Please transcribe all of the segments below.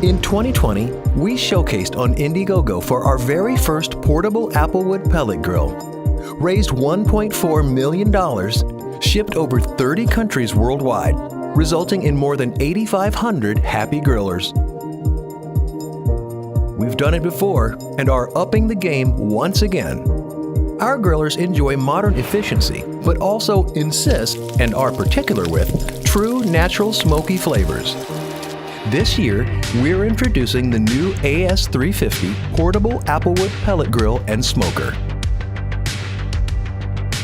In 2020, we showcased on Indiegogo for our very first portable Applewood Pellet Grill. Raised $1.4 million, shipped over 30 countries worldwide, resulting in more than 8,500 happy grillers. We've done it before and are upping the game once again. Our grillers enjoy modern efficiency, but also insist, and are particular with, true natural smoky flavors. This year, we're introducing the new AS350 portable Applewood pellet grill and smoker.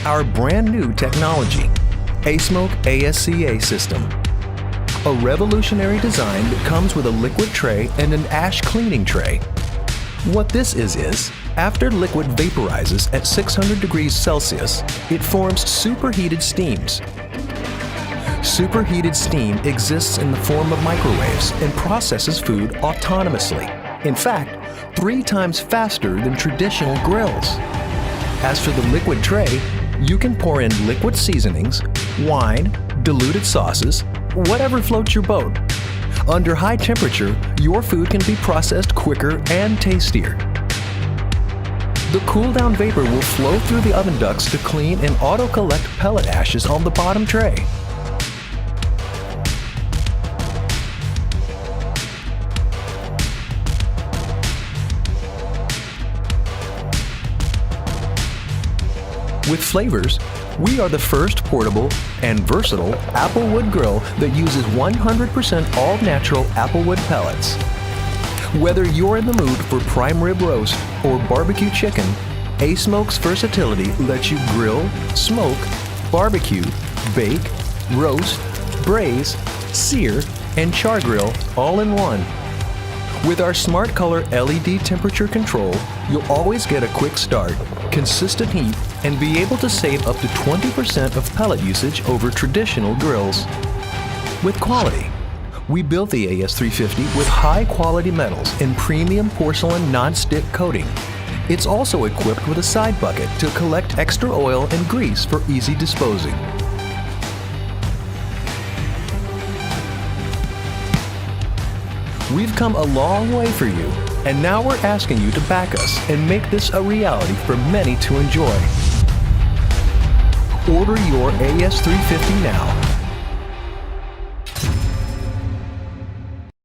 Our brand new technology, ASMOKE ASCA system. A revolutionary design that comes with a liquid tray and an ash cleaning tray. What this is, after liquid vaporizes at 600 degrees Celsius, it forms superheated steams. Superheated steam exists in the form of microwaves and processes food autonomously. In fact, 3 times faster than traditional grills. As for the liquid tray, you can pour in liquid seasonings, wine, diluted sauces, whatever floats your boat. Under high temperature, your food can be processed quicker and tastier. The cool-down vapor will flow through the oven ducts to clean and auto-collect pellet ashes on the bottom tray. With flavors, we are the first portable and versatile Applewood grill that uses 100% all-natural Applewood pellets. Whether you're in the mood for prime rib roast or barbecue chicken, ASMOKE's versatility lets you grill, smoke, barbecue, bake, roast, braise, sear, and char grill all in one. With our Smart Color LED temperature control, you'll always get a quick start, consistent heat, and be able to save up to 20% of pellet usage over traditional grills. With quality, we built the AS350 with high-quality metals and premium porcelain non-stick coating. It's also equipped with a side bucket to collect extra oil and grease for easy disposing. We've come a long way for you, and now we're asking you to back us and make this a reality for many to enjoy. Order your AS350 now